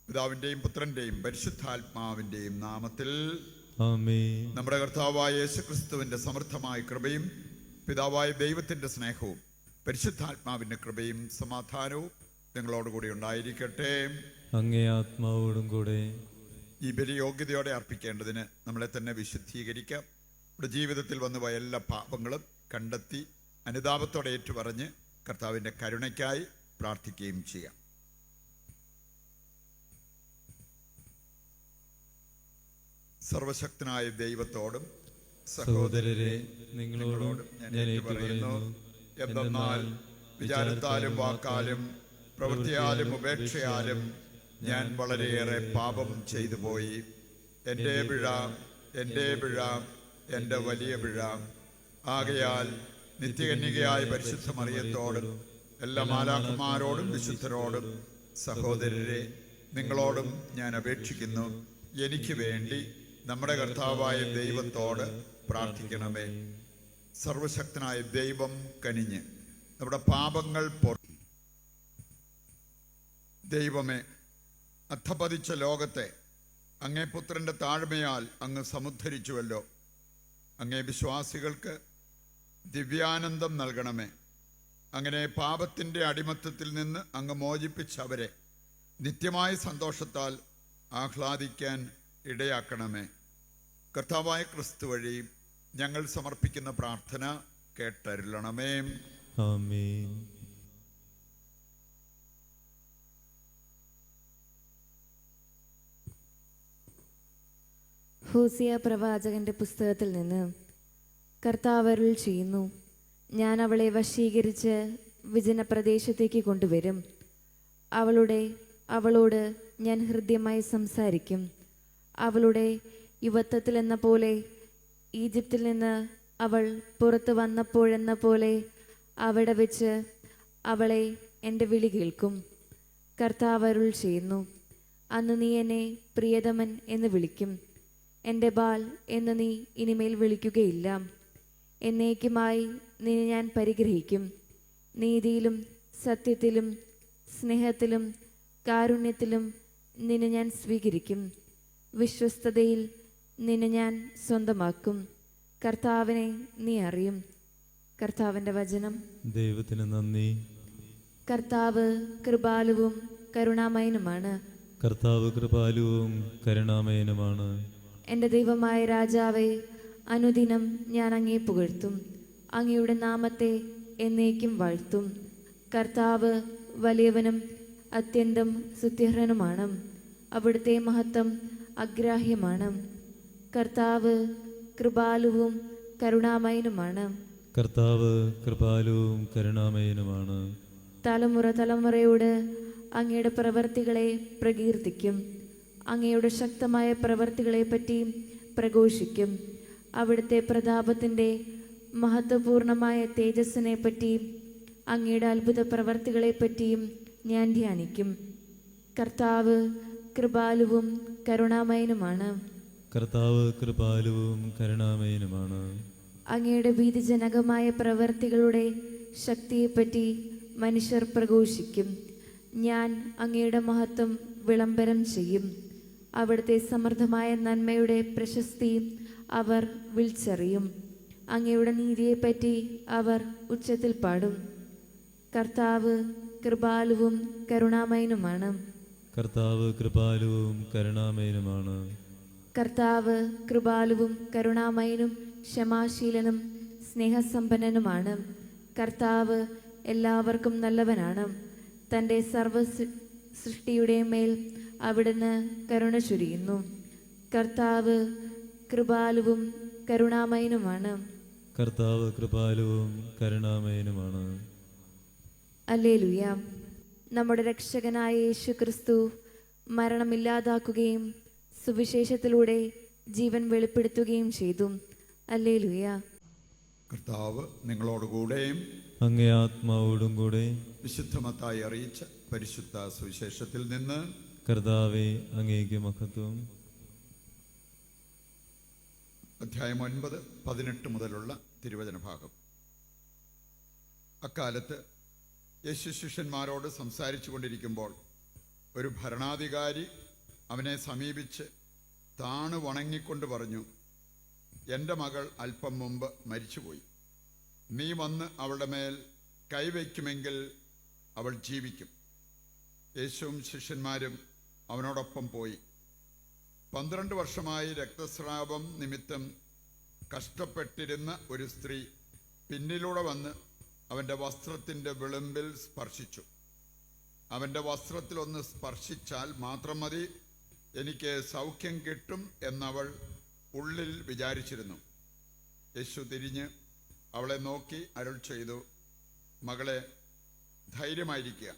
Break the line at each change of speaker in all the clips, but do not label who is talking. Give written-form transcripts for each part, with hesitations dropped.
പിതാവിൻ്റെയും പുത്രൻ്റെയും പരിശുദ്ധാത്മാവിൻ്റെയും നാമത്തിൽ
ആമേൻ.
നമ്മുടെ കർത്താവായ യേശുക്രിസ്തുവിൻ്റെ സമൃദ്ധമായ കൃപയും പിതാവായ ദൈവത്തിൻ്റെ സ്നേഹവും പരിശുദ്ധാത്മാവിൻ്റെ കൃപയും സമാധാനവും നിങ്ങളോടുകൂടി ഉണ്ടായിരിക്കട്ടെ.
അങ്ങേ ആത്മാവോടും കൂടെ.
ഈ ബലി യോഗ്യതയോടെ അർപ്പിക്കേണ്ടതിന് നമ്മളെ തന്നെ വിശുദ്ധീകരിക്കാം. നമ്മുടെ ജീവിതത്തിൽ വന്നുപോയ എല്ലാ പാപങ്ങളും കണ്ടെത്തി അനുതാപത്തോടെ ഏറ്റുപറഞ്ഞ് കർത്താവിൻ്റെ കരുണയ്ക്കായി പ്രാർത്ഥിക്കുകയും ചെയ്യാം. സർവശക്തനായ ദൈവത്തോടും
സഹോദരരെ, നിങ്ങളോടും ഞാൻ ഏറ്റുപറയുന്നു.
എന്തെന്നാൽ വിചാരത്താലും വാക്കാലും പ്രവൃത്തിയാലും ഉപേക്ഷയാലും ഞാൻ വളരെയേറെ പാപം ചെയ്തു പോയി. എൻ്റെ പിഴ, എൻ്റെ വലിയ പിഴ. ആകയാൽ നിത്യകന്യകയായ പരിശുദ്ധ മറിയത്തോടും എല്ലാ മാലാഖമാരോടും വിശുദ്ധരോടും സഹോദരരെ, നിങ്ങളോടും ഞാൻ അപേക്ഷിക്കുന്നു, എനിക്ക് വേണ്ടി നമ്മുടെ കർത്താവായ ദൈവത്തോട് പ്രാർത്ഥിക്കണമേ. സർവശക്തനായ ദൈവം കനിഞ്ഞ് നമ്മുടെ പാപങ്ങൾ ദൈവമേ, അധപതിച്ച ലോകത്തെ അങ്ങേ പുത്രൻ്റെ താഴ്മയാൽ അങ്ങ് സമുദ്ധരിച്ചുവല്ലോ. അങ്ങേ വിശ്വാസികൾക്ക് ദിവ്യാനന്ദം നൽകണമേ. അങ്ങനെ പാപത്തിൻ്റെ അടിമത്തത്തിൽ നിന്ന് അങ്ങ് മോചിപ്പിച്ചവരെ നിത്യമായ സന്തോഷത്താൽ ആഹ്ലാദിക്കാൻ ഇടയാക്കണമേ. കർത്താവായ ക്രിസ്തു വഴി ഞങ്ങൾ സമർപ്പിക്കുന്ന പ്രാർത്ഥന കേട്ടരുളണമേ.
ആമേൻ.
ഹോസിയ പ്രവാചകന്റെ പുസ്തകത്തിൽ നിന്ന്. കർത്താവ് അരുൾ ചെയ്യുന്നു, ഞാൻ അവളെ വശീകരിച്ച് വിജനപ്രദേശത്തേക്ക് കൊണ്ടുവരും. അവളോട് ഞാൻ ഹൃദ്യമായി സംസാരിക്കും. അവളുടെ യുവത്വത്തിലെന്ന പോലെ, ഈജിപ്തിൽ നിന്ന് അവൾ പുറത്തു വന്നപ്പോഴെന്ന പോലെ അവിടെ വെച്ച് അവളെ എൻ്റെ വിളി കേൾക്കും. കർത്താവ് അരുൾ ചെയ്യുന്നു, അന്ന് നീ എന്നെ പ്രിയതമൻ എന്ന് വിളിക്കും. എൻ്റെ ബാൽ എന്ന് നീ ഇനിമേൽ വിളിക്കുകയില്ല. എന്നേക്കുമായി നിന്നെ ഞാൻ പരിഗ്രഹിക്കും. നീതിയിലും സത്യത്തിലും സ്നേഹത്തിലും കാരുണ്യത്തിലും നിന്നെ ഞാൻ സ്വീകരിക്കും. വിശ്വസ്തതയിൽ നിന്നെ ഞാൻ സ്വന്തമാക്കും. കർത്താവിനെ നീ അറിയും. കർത്താവിൻ്റെ വചനം.
ദൈവത്തിന് നന്ദി.
കർത്താവ് കൃപാലുവും കരുണാമയനുമാണ്.
കർത്താവ് കൃപാലുവും കരുണാമയനുമാണ്.
എൻ്റെ ദൈവമായ രാജാവേ, അനുദിനം ഞാൻ അങ്ങേ പുകഴ്ത്തും. അങ്ങയുടെ നാമത്തെ എന്നേക്കും വാഴ്ത്തും. കർത്താവ് വലിയവനും അത്യന്തം സ്തുത്യർഹനുമാണ്. അവിടുത്തെ മഹത്വം അഗ്രാഹ്യമാണ്. കർത്താവ് കൃപാലുവും കരുണാമയനുമാണ്.
കർത്താവ് കൃപാലുവും കരുണാമയനുമാണ്.
തലമുറ തലമുറയോട് അങ്ങയുടെ പ്രവർത്തികളെ പ്രകീർത്തിക്കും. അങ്ങയുടെ ശക്തമായ പ്രവർത്തികളെ പറ്റി പ്രഘോഷിക്കും. അവിടുത്തെ പ്രതാപത്തിൻ്റെ മഹത്വപൂർണമായ തേജസ്സിനെ പറ്റിയും അങ്ങയുടെ അത്ഭുത പ്രവർത്തികളെ പറ്റിയും ഞാൻ ധ്യാനിക്കും. കർത്താവ് കൃപാലുവും കരുണാമയനുമാണ്.
കർത്താവ് കൃപാലുവും കരുണാമയനുമാണ്.
അങ്ങയുടെ ഭീതിജനകമായ പ്രവർത്തികളുടെ ശക്തിയെപ്പറ്റി മനുഷ്യർ പ്രഘോഷിക്കും. ഞാൻ അങ്ങയുടെ മഹത്വം വിളംബരം ചെയ്യും. അവിടുത്തെ സമൃദ്ധമായ നന്മയുടെ പ്രശസ്തി അവർ വിളിച്ചറിയും. അങ്ങയുടെ നീതിയെപ്പറ്റി അവർ ഉച്ചത്തിൽ പാടും. കർത്താവ് കൃപാലുവും കരുണാമയനുമാണ്.
കർത്താവ് കൃപാലുവും കരുണാമയനുമാണ്.
കർത്താവ് കൃപാലുവും കരുണാമയനും ക്ഷമാശീലനും സ്നേഹസമ്പന്നനുമാണ്. കർത്താവ് എല്ലാവർക്കും നല്ലവനാണ്. തൻ്റെ സർവ സൃഷ്ടിയുടെ മേൽ അവിടുന്ന് കരുണ ചൊരിയുന്നു. കർത്താവ് കൃപാലുവും കരുണാമയനുമാണ്.
കർത്താവ് കൃപാലുവും കരുണാമയനുമാണ്.
ഹല്ലേലൂയ. നമ്മുടെ രക്ഷകനായ യേശു ക്രിസ്തു മരണമില്ലാതാക്കുകയും സുവിശേഷത്തിലൂടെ ജീവൻ വെളിപ്പെടുത്തുകയും ചെയ്തു. ഹല്ലേലൂയ.
കർത്താവ് നിങ്ങളോടുകൂടെയും
അങ്ങേ ആത്മാവോടും കൂടെ.
വിശുദ്ധ മത്തായി അറിയിച്ച പരിശുദ്ധ സുവിശേഷത്തിൽ നിന്ന്.
കർത്താവേ, അങ്ങേക്ക് മഹത്വം.
അധ്യായം 9, 18 മുതലുള്ള തിരുവചന ഭാഗം. അക്കാലത്ത് യേശു ശിഷ്യന്മാരോട് സംസാരിച്ചു കൊണ്ടിരിക്കുമ്പോൾ ഒരു ഭരണാധികാരി അവനെ സമീപിച്ച് താണു വണങ്ങിക്കൊണ്ട് പറഞ്ഞു, എൻ്റെ മകൾ അല്പം മുമ്പ് മരിച്ചുപോയി. നീ വന്ന് അവളുടെ മേൽ കൈവയ്ക്കുമെങ്കിൽ അവൾ ജീവിക്കും. യേശുവും ശിഷ്യന്മാരും അവനോടൊപ്പം പോയി. 12 വർഷമായി രക്തസ്രാവം നിമിത്തം കഷ്ടപ്പെട്ടിരുന്ന ഒരു സ്ത്രീ പിന്നിലൂടെ വന്ന് അവൻ്റെ വസ്ത്രത്തിൻ്റെ വിളിമ്പിൽ സ്പർശിച്ചു. അവൻ്റെ വസ്ത്രത്തിലൊന്ന് സ്പർശിച്ചാൽ മാത്രം മതി, എനിക്ക് സൗഖ്യം കിട്ടും എന്നവൾ ഉള്ളിൽ വിചാരിച്ചിരുന്നു. യേശു തിരിഞ്ഞ് അവളെ നോക്കി അരുൾ ചെയ്തു, മകളെ, ധൈര്യമായിരിക്കുക,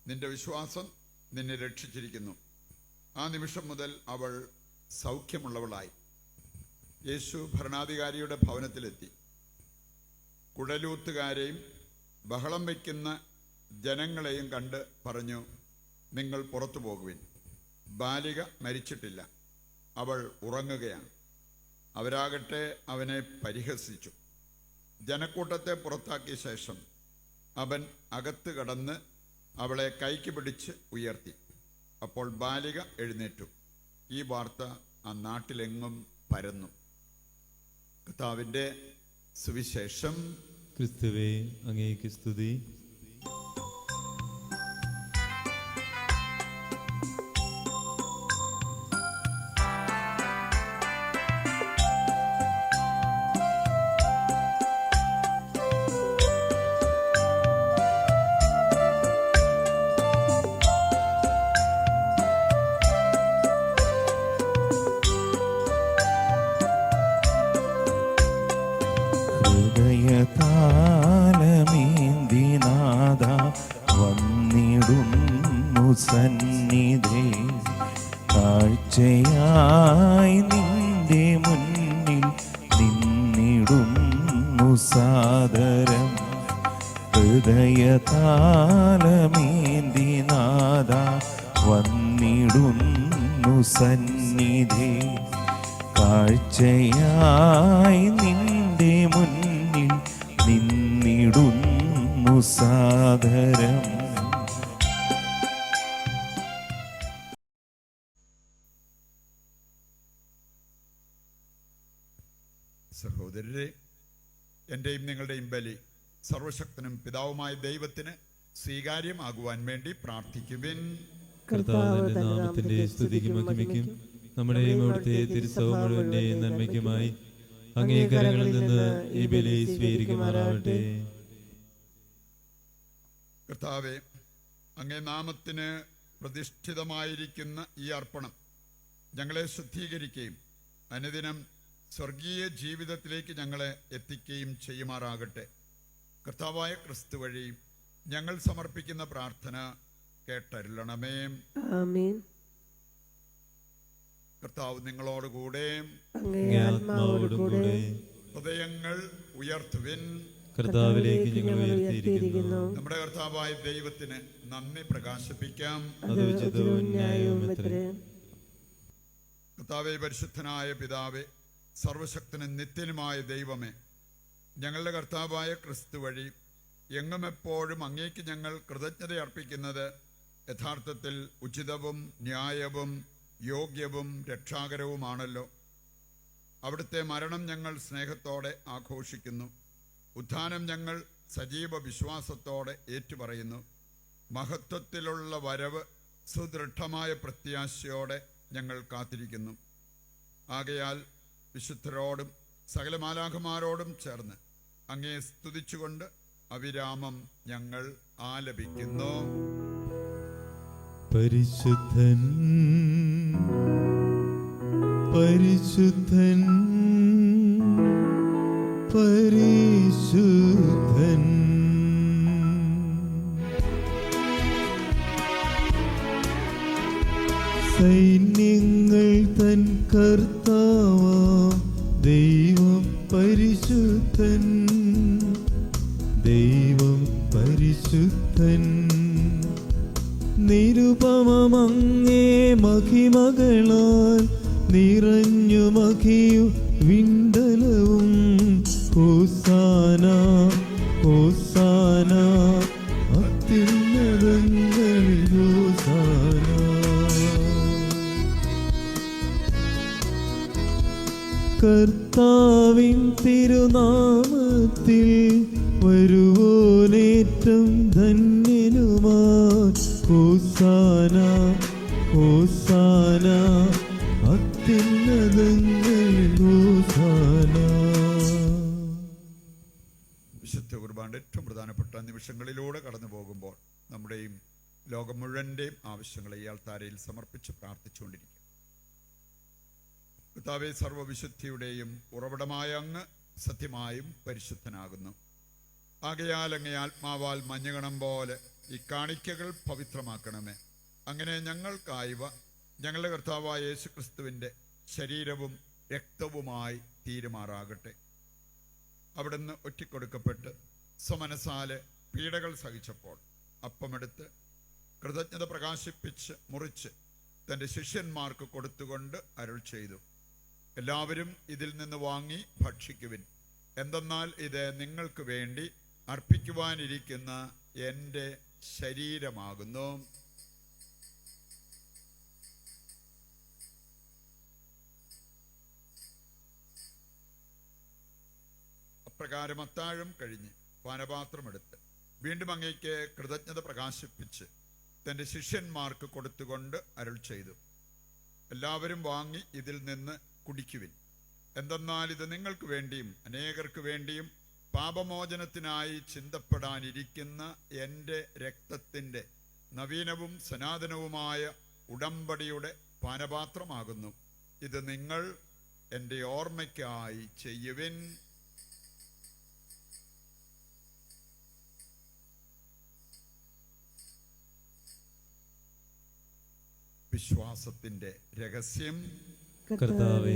നിന്റെ വിശ്വാസം നിന്നെ രക്ഷിച്ചിരിക്കുന്നു. ആ നിമിഷം മുതൽ അവൾ സൗഖ്യമുള്ളവളായി. യേശു ഭരണാധികാരിയുടെ ഭവനത്തിലെത്തി. കുഴലൂത്തുകാരെയും ബഹളം വയ്ക്കുന്ന ജനങ്ങളെയും കണ്ട് പറഞ്ഞു, നിങ്ങൾ പുറത്തു പോകുവിൻ, ബാലിക മരിച്ചിട്ടില്ല, അവൾ ഉറങ്ങുകയാണ്. അവരാകട്ടെ അവനെ പരിഹസിച്ചു. ജനക്കൂട്ടത്തെ പുറത്താക്കിയ ശേഷം അവൻ അകത്ത് കടന്ന് അവളെ കൈക്ക് പിടിച്ച് ഉയർത്തി. അപ്പോൾ ബാലിക എഴുന്നേറ്റു. ഈ വാർത്ത ആ നാട്ടിലെങ്ങും പരന്നു. കർത്താവിൻ്റെ സുവിശേഷം.
ക്രിസ്തുവേ, അങ്ങേക്ക് സ്തുതി.
ഹൃദയതാലമേന്തിനാഥ വന്നിടുന്നു സന്നിധേ, കാഴ്ചയായി നിന്റെ മുന്നിൽ നിന്നിടുന്നു സാദരം. ഹൃദയതാലമേന്തിനാഥ വന്നിടുന്നു സന്നിധേ, കാഴ്ചയായി നിന്റെ മുന്നിൽ നിന്നിടുന്നു സാദരം.
സഹോദരരെ, എൻ്റെയും നിങ്ങളുടെയും ബലി സർവശക്തനും പിതാവുമായ ദൈവത്തിന് സ്വീകാര്യമാകുവാൻ വേണ്ടി പ്രാർത്ഥിക്കുവിൻ.
കർത്താവിന്റെ നാമത്തിന്റെ സ്തുതിക്കും മഹിമയ്ക്കും നമ്മുടെയും അവിടുത്തെ തിരുസഭ മുഴുവന്റെയും നന്മയ്ക്കുമായി അങ്ങേ കരങ്ങളിൽ നിന്ന് ഈ ബലി സ്വീകരിക്കുമാറാവട്ടെ.
കർത്താവെ, അങ്ങേ നാമത്തിന് പ്രതിഷ്ഠിതമായിരിക്കുന്ന ഈ അർപ്പണം ഞങ്ങളെ ശുദ്ധീകരിക്കുകയും അനുദിനം സ്വർഗീയ ജീവിതത്തിലേക്ക് ഞങ്ങളെ എത്തിക്കുകയും ചെയ്യുമാറാകട്ടെ. കർത്താവായ ക്രിസ്തു വഴി ഞങ്ങൾ സമർപ്പിക്കുന്ന പ്രാർത്ഥന കേട്ടരുളണമേ.
ആമേൻ.
കർത്താവ് നിങ്ങളോടുകൂടെ,
അങ്ങേ ആത്മാവോടുകൂടെ.
ഹൃദയങ്ങൾ ഉയർത്തുവിൻ.
കർത്താവിലേക്ക് ഞങ്ങൾ ഉയർത്തിയിരിക്കുന്നു.
നമ്മുടെ കർത്താവായ ദൈവത്തിന് നന്ദി പ്രകാശിപ്പിക്കാം.
അത് ഉചിതവും ന്യായവുമത്രേ.
കർത്താവേ, പരിശുദ്ധനായ പിതാവേ, സർവശക്തനും നിത്യനുമായ ദൈവമേ, ഞങ്ങളുടെ കർത്താവായ ക്രിസ്തു വഴി എങ്ങും എപ്പോഴും അങ്ങേക്ക് ഞങ്ങൾ കൃതജ്ഞത അർപ്പിക്കുന്നത് യഥാർത്ഥത്തിൽ ഉചിതവും ന്യായവും യോഗ്യവും രക്ഷാകരവുമാണല്ലോ. അവിടുത്തെ മരണം ഞങ്ങൾ സ്നേഹത്തോടെ ആഘോഷിക്കുന്നു. ഉത്ഥാനം ഞങ്ങൾ സജീവ വിശ്വാസത്തോടെ ഏറ്റുപറയുന്നു. മഹത്വത്തിലുള്ള വരവ് സുദൃഢമായ പ്രത്യാശയോടെ ഞങ്ങൾ കാത്തിരിക്കുന്നു. ആകയാൽ വിശുദ്ധരോടും സകല മാലാഖമാരോടും ചേർന്ന് അങ്ങേ സ്തുതിച്ചുകൊണ്ട് അവിരാമം ഞങ്ങൾ ആലപിക്കുന്നു.
പരിശുദ്ധൻ പരിശുദ്ധൻ പരിശുദ്ധൻ, സൈന്യങ്ങൾ തൻ കർത്താവാം ദൈവം പരിശുദ്ധൻ, ദൈവം പരിശുദ്ധൻ. നിരുപമമങ്ങേ മഹിമകളാൽ നിറഞ്ഞു മഹിയു വിണ്ടലവും. ഹോസാന ഹോസാന അത്യുന്നതങ്ങളിൽ ഹോസാന. കർത്താവിൻ തിരുനാമത്തിൽ വരുവോനേറ്റം ധന്യനുമാ ഹോസാന ഹോസാന അത്യുന്നതങ്ങളിൽ ഹോസാന.
വിശുദ്ധ കുർബാനയുടെ ഏറ്റവും പ്രധാനപ്പെട്ട നിമിഷങ്ങളിലൂടെ കടന്നു പോകുമ്പോൾ നമ്മുടെയും ലോകം മുഴുവൻ്റെയും ആവശ്യങ്ങളെ ഈ ആൾത്താരയിൽ സമർപ്പിച്ച് പ്രാർത്ഥിച്ചുകൊണ്ടിരിക്കും. കർത്താവേ, സർവ്വവിശുദ്ധിയുടെയും ഉറവിടമായ അങ്ങ് സത്യമായും പരിശുദ്ധനാകുന്നു. ആകയാൽ അങ്ങേ ആത്മാവാൽ മഞ്ഞുകണം പോലെ ഈ കാണിക്കകൾ പവിത്രമാക്കണമേ. അങ്ങനെ ഞങ്ങൾക്കായവ ഞങ്ങളുടെ കർത്താവായ യേശുക്രിസ്തുവിൻ്റെ ശരീരവും രക്തവുമായി തീരുമാറാകട്ടെ. അവിടുന്ന് ഒറ്റിക്കൊടുക്കപ്പെട്ട് സ്വമനസാലെ പീഡകൾ സഹിച്ചപ്പോൾ അപ്പമെടുത്ത് കൃതജ്ഞത പ്രകാശിപ്പിച്ച് മുറിച്ച് തൻ്റെ ശിഷ്യന്മാർക്ക് കൊടുത്തുകൊണ്ട് അരുൾ ചെയ്തു, എല്ലാവരും ഇതിൽ നിന്ന് വാങ്ങി ഭക്ഷിക്കുവിൻ. എന്തെന്നാൽ ഇത് നിങ്ങൾക്ക് വേണ്ടി അർപ്പിക്കുവാനിരിക്കുന്ന എൻ്റെ ശരീരമാകുന്നു. അപ്രകാരം അത്താഴം കഴിഞ്ഞ് പാനപാത്രമെടുത്ത് വീണ്ടും അങ്ങേക്ക് കൃതജ്ഞത പ്രകാശിപ്പിച്ച് തൻ്റെ ശിഷ്യന്മാർക്ക് കൊടുത്തുകൊണ്ട് അരുൾ ചെയ്തു, എല്ലാവരും വാങ്ങി ഇതിൽ നിന്ന് കുടിക്കുവിൻ. എന്തെന്നാൽ ഇത് നിങ്ങൾക്ക് വേണ്ടിയും അനേകർക്ക് വേണ്ടിയും പാപമോചനത്തിനായി ചിന്തപ്പെടാനിരിക്കുന്ന എൻ്റെ രക്തത്തിൻ്റെ നവീനവും സനാതനവുമായ ഉടമ്പടിയുടെ പാനപാത്രമാകുന്നു. ഇത് നിങ്ങൾ എൻ്റെ ഓർമ്മയ്ക്കായി ചെയ്യുവിൻ. വിശ്വാസത്തിന്റെ രഹസ്യം.
കർത്താവേ,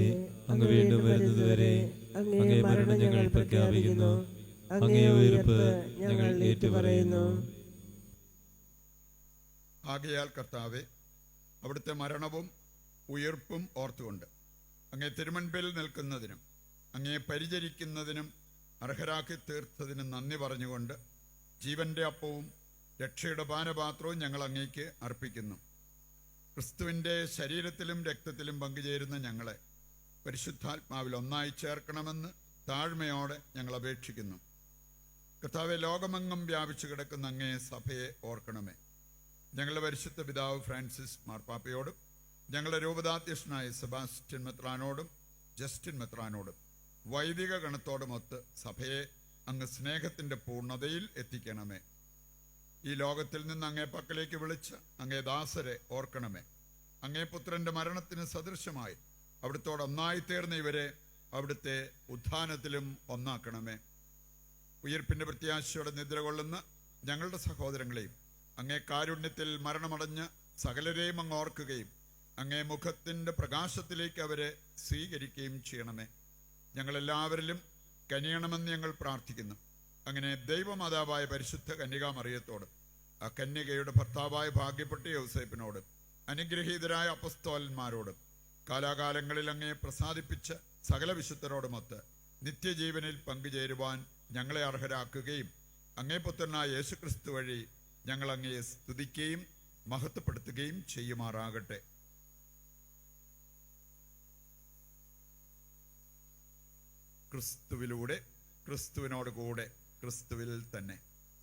അങ്ങ് വീണ്ടും വരുന്നതുവരെ അങ്ങേ മരണം ഞങ്ങൾ പ്രഖ്യാപിക്കുന്നു, അങ്ങേ ഉയിർപ്പ് ഞങ്ങൾ ഏറ്റുപറയുന്നു.
ആകയാൽ കർത്താവേ, അവിടുത്തെ മരണവും ഉയിർപ്പും ഓർത്തുകൊണ്ട് അങ്ങേ തിരുമുൻപിൽ നിൽക്കുന്നതിനും അങ്ങേ പരിചരിക്കുന്നതിനും അർഹരാക്കി തീർത്തതിനും നന്ദി പറഞ്ഞുകൊണ്ട് ജീവന്റെ അപ്പവും രക്ഷയുടെ പാനപാത്രവും ഞങ്ങൾ അങ്ങേക്ക് അർപ്പിക്കുന്നു. ക്രിസ്തുവിൻ്റെ ശരീരത്തിലും രക്തത്തിലും പങ്കുചേരുന്ന ഞങ്ങളെ പരിശുദ്ധാത്മാവിൽ ഒന്നായി ചേർക്കണമെന്ന് താഴ്മയോടെ ഞങ്ങൾ അപേക്ഷിക്കുന്നു. കർത്താവെ, ലോകമെങ്ങും വ്യാപിച്ചു കിടക്കുന്ന അങ്ങേ സഭയെ ഓർക്കണമേ. ഞങ്ങളുടെ പരിശുദ്ധ പിതാവ് ഫ്രാൻസിസ് മാർപ്പാപ്പയോടും ഞങ്ങളുടെ രൂപതാധ്യക്ഷനായ സെബാസ്റ്റ്യൻ മെത്രാനോടും ജസ്റ്റിൻ മെത്രാനോടും വൈദിക ഗണത്തോടുമൊത്ത് സഭയെ അങ്ങ് സ്നേഹത്തിൻ്റെ പൂർണ്ണതയിൽ എത്തിക്കണമേ. ഈ ലോകത്തിൽ നിന്ന് അങ്ങേ പക്കലേക്ക് വിളിച്ച് അങ്ങേ ദാസരെ ഓർക്കണമേ. അങ്ങേ പുത്രന്റെ മരണത്തിന് സദൃശമായി അവിടുത്തോട് ഒന്നായി തീർന്ന ഇവരെ അവിടുത്തെ ഉത്ഥാനത്തിലും ഒന്നാക്കണമേ. ഉയിർപ്പിന്റെ പ്രത്യാശയോടെ നിദ്ര കൊള്ളുന്ന ഞങ്ങളുടെ സഹോദരങ്ങളെയും അങ്ങേ കാരുണ്യത്തിൽ മരണമടഞ്ഞ സകലരെയും അങ്ങ് ഓർക്കുകയും അങ്ങേ മുഖത്തിന്റെ പ്രകാശത്തിലേക്ക് അവരെ സ്വീകരിക്കുകയും ചെയ്യണമേ. ഞങ്ങളെല്ലാവരിലും കനിയണമെന്ന് ഞങ്ങൾ പ്രാർത്ഥിക്കുന്നു. അങ്ങനെ ദൈവമാതാവായ പരിശുദ്ധ കന്യകാമറിയത്തോടും ആ കന്യകയുടെ ഭർത്താവായ ഭാഗ്യപ്പെട്ട യൗസേപ്പിനോടും അനുഗ്രഹീതരായ അപ്പസ്തോലന്മാരോടും കാലാകാലങ്ങളിൽ അങ്ങേ പ്രസാദിപ്പിച്ച സകല വിശുദ്ധരോടുമൊത്ത് നിത്യജീവനിൽ പങ്കുചേരുവാൻ ഞങ്ങളെ അർഹരാക്കുകയും അങ്ങേ പുത്രനായ യേശുക്രിസ്തു വഴി ഞങ്ങൾ അങ്ങയെ സ്തുതിക്കുകയും മഹത്വപ്പെടുത്തുകയും ചെയ്യുമാറാകട്ടെ. ക്രിസ്തുവിലൂടെ, ക്രിസ്തുവിനോട് കൂടെ, ക്രിസ്തുവിൽ തന്നെ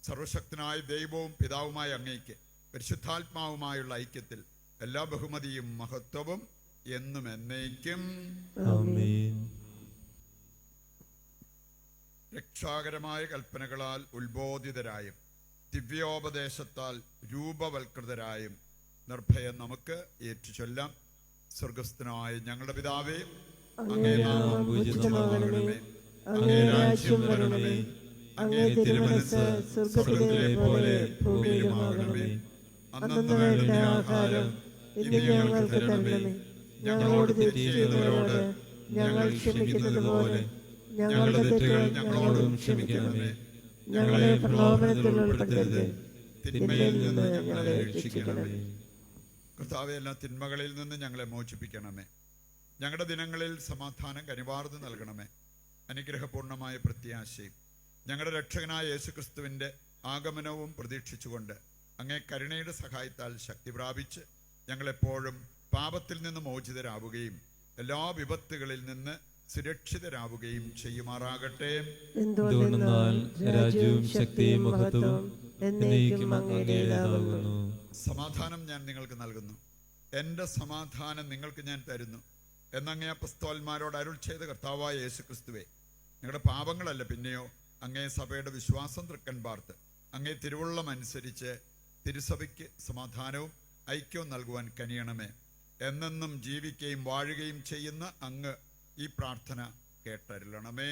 സർവശക്തനായ ദൈവവും പിതാവുമായ അങ്ങേക്ക് പരിശുദ്ധാത്മാവുമായുള്ള ഐക്യത്തിൽ എല്ലാ ബഹുമതിയും മഹത്വവും എന്നും എന്നേക്കും.
ആമേൻ.
രക്ഷാകരമായ കൽപ്പനകളാൽ ഉത്ബോധിതരായും ദിവ്യോപദേശത്താൽ രൂപവൽകൃതരായും നിർഭയം നമുക്ക് ഏറ്റുചൊല്ലാം. സ്വർഗസ്ഥനായ ഞങ്ങളുടെ പിതാവേ, അങ്ങേ നാമം പൂജിതമാകണമേ. അങ്ങേ രാജ്യം വരണമേ. അങ്ങേ തിരുമനസ്സ് സ്വർഗ്ഗത്തിലെ പോലെ ഭൂമിയിലുമാകണമേ. അന്നന്ന് വേണ്ട ആഹാരം ഇന്ന് ഞങ്ങൾക്ക് തരണമേ. ഞങ്ങളോട് തെറ്റ് ചെയ്തവരോട് ഞങ്ങൾ ക്ഷമിക്കുന്നത് പോലെ ഞങ്ങളുടെ തെറ്റുകൾ ഞങ്ങളോടും ക്ഷമിക്കണമേ. ഞങ്ങളെ പ്രലോഭനത്തിൽ ഉൾപ്പെടുത്തരുത്, തിന്മയിൽ നിന്ന് ഞങ്ങളെ രക്ഷിക്കണമേ. കർത്താവേ, എല്ലാ തിന്മകളിൽ നിന്ന് ഞങ്ങളെ മോചിപ്പിക്കണമേ. ഞങ്ങളുടെ ദിനങ്ങളിൽ സമാധാനം കനിവാർന്ന് നൽകണമേ. അനുഗ്രഹപൂർണമായ പ്രത്യാശയും ഞങ്ങളുടെ രക്ഷകനായ യേശുക്രിസ്തുവിൻ്റെ ആഗമനവും പ്രതീക്ഷിച്ചുകൊണ്ട് അങ്ങേ കരുണയുടെ സഹായത്താൽ ശക്തി പ്രാപിച്ച് ഞങ്ങളെപ്പോഴും പാപത്തിൽ നിന്ന് മോചിതരാവുകയും എല്ലാ വിപത്തുകളിൽ നിന്ന് സുരക്ഷിതരാവുകയും ചെയ്യുമാറാകട്ടെ.
എന്തുകൊണ്ടെന്നാൽ രാജ്യവും ശക്തിയും മഹത്വവും എന്നേക്കും അങ്ങയുടേതാകുന്നു.
സമാധാനം ഞാൻ നിങ്ങൾക്ക് നൽകുന്നു, എൻ്റെ സമാധാനം നിങ്ങൾക്ക് ഞാൻ തരുന്നു എന്നങ്ങേ അപ്പസ്തോലന്മാരോട് അരുൾ ചെയ്ത കർത്താവായ യേശുക്രിസ്തുവേ, നിങ്ങളുടെ പാപങ്ങളല്ല പിന്നെയോ അങ്ങേ സഭയുടെ വിശ്വാസം തൃക്കൻ പാർത്ത് അങ്ങേ തിരുവുള്ളം അനുസരിച്ച് തിരുസഭയ്ക്ക് സമാധാനവും ഐക്യവും നൽകുവാൻ കനിയണമേ. എന്നെന്നും ജീവിക്കുകയും വാഴുകയും ചെയ്യുന്ന അങ്ങ് ഈ പ്രാർത്ഥന കേട്ടരുളണമേ.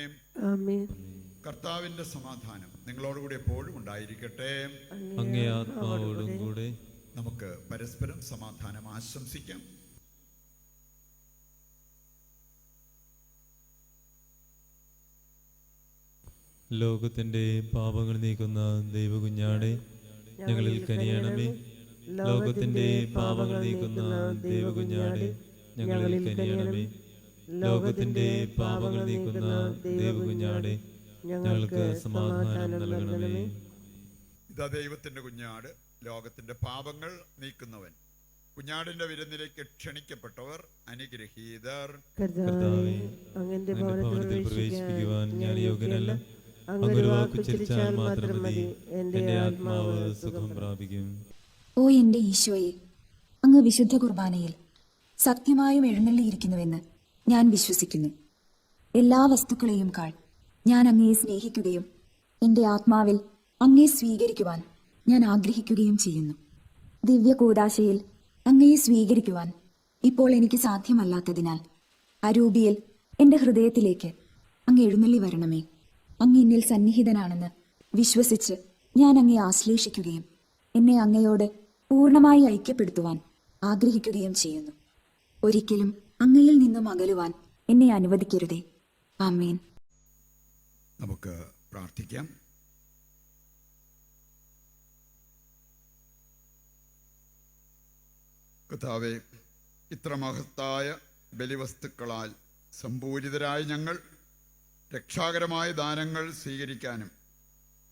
ആമേൻ.
കർത്താവിൻ്റെ സമാധാനം നിങ്ങളോടുകൂടി എപ്പോഴും ഉണ്ടായിരിക്കട്ടെ.
അങ്ങേ ആത്മാവോടും കൂടെ.
നമുക്ക് പരസ്പരം സമാധാനം ആശംസിക്കാം.
ലോകത്തിന്റെ പാപങ്ങൾ നീക്കുന്ന ദൈവകുഞ്ഞാടെ ഞങ്ങളിൽ കനിയണമേ. ലോകത്തിന്റെ പാപങ്ങൾ നീക്കുന്ന ദൈവകുഞ്ഞാടെ ഞങ്ങളിൽ കനിയണമേ. ലോകത്തിന്റെ പാപങ്ങൾ നീക്കുന്ന ദൈവകുഞ്ഞാടെ ഞങ്ങൾക്ക് സമാധാനം നൽകണമേ.
ഇതാ ദൈവത്തിന്റെ കുഞ്ഞാട്, ലോകത്തിന്റെ പാപങ്ങൾ നീക്കുന്നവൻ. കുഞ്ഞാടിന്റെ വിരുന്നിലേക്ക് ക്ഷണിക്കപ്പെട്ടവർ അനുഗ്രഹീതർ.
കർത്താവേ, അങ്ങന്റെ
ഭവനത്തിൽ പ്രവേശിപ്പിക്കുവാൻ ഞാൻ യോഗ്യനല്ല. അങ്ങൊരു വാക്ക് ഉച്ചരിച്ചാൽ മാത്രം മതി, എന്റെ ആത്മാവ് സുഖം പ്രാപിക്കും.
ഓ എന്റെ ഈശോയെ, അങ്ങ് വിശുദ്ധ കുർബാനയിൽ സത്യമായും എഴുന്നള്ളിയിരിക്കുന്നുവെന്ന് ഞാൻ വിശ്വസിക്കുന്നു. എല്ലാ വസ്തുക്കളെയും കാൾ ഞാൻ അങ്ങയെ സ്നേഹിക്കുകയും എന്റെ ആത്മാവിൽ അങ്ങയെ സ്വീകരിക്കുവാൻ ഞാൻ ആഗ്രഹിക്കുകയും ചെയ്യുന്നു. ദിവ്യ കൂദാശയിൽ അങ്ങയെ സ്വീകരിക്കുവാൻ ഇപ്പോൾ എനിക്ക് സാധ്യമല്ലാത്തതിനാൽ അരൂപിയിൽ എന്റെ ഹൃദയത്തിലേക്ക് അങ്ങ് എഴുന്നള്ളി വരണമേ. അങ്ങ് എന്നിൽ സന്നിഹിതനാണെന്ന് വിശ്വസിച്ച് ഞാൻ അങ്ങയെ ആശ്ലേഷിക്കുകയും എന്നെ അങ്ങയോട് പൂർണ്ണമായി ഐക്യപ്പെടുത്തുവാൻ ആഗ്രഹിക്കുകയും ചെയ്യുന്നു. ഒരിക്കലും അങ്ങയിൽ നിന്നും അകലുവാൻ എന്നെ അനുവദിക്കരുതേ. ആമേൻ.
നമുക്ക് പ്രാർത്ഥിക്കാം. കർത്താവേ, ഇത്ര മഹത്തായ ബലിവസ്തുക്കളാൽ സമ്പൂരിതരായ ഞങ്ങൾ രക്ഷാകരമായ ദാനങ്ങൾ സ്വീകരിക്കാനും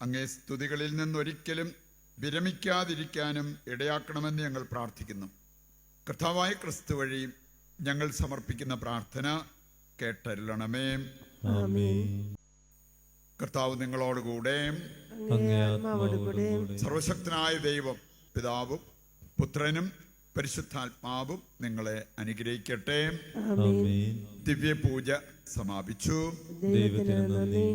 അങ്ങേ സ്തുതികളിൽ നിന്നൊരിക്കലും വിരമിക്കാതിരിക്കാനും ഇടയാക്കണമെന്ന് ഞങ്ങൾ പ്രാർത്ഥിക്കുന്നു. കർത്താവായ ക്രിസ്തു വഴി ഞങ്ങൾ സമർപ്പിക്കുന്ന പ്രാർത്ഥന കേട്ടരുളണമേ.
ആമേൻ.
കർത്താവ് നിങ്ങളോടുകൂടെ.
അങ്ങേ ആത്മാവോടും കൂടെ.
സർവശക്തനായ ദൈവം പിതാവും പുത്രനും പരിശുദ്ധാത്മാവും നിങ്ങളെ അനുഗ്രഹിക്കട്ടെ.
ആമേൻ.
ദിവ്യപൂജ സമാപിച്ചു.
ദൈവത്തിന് നന്ദി.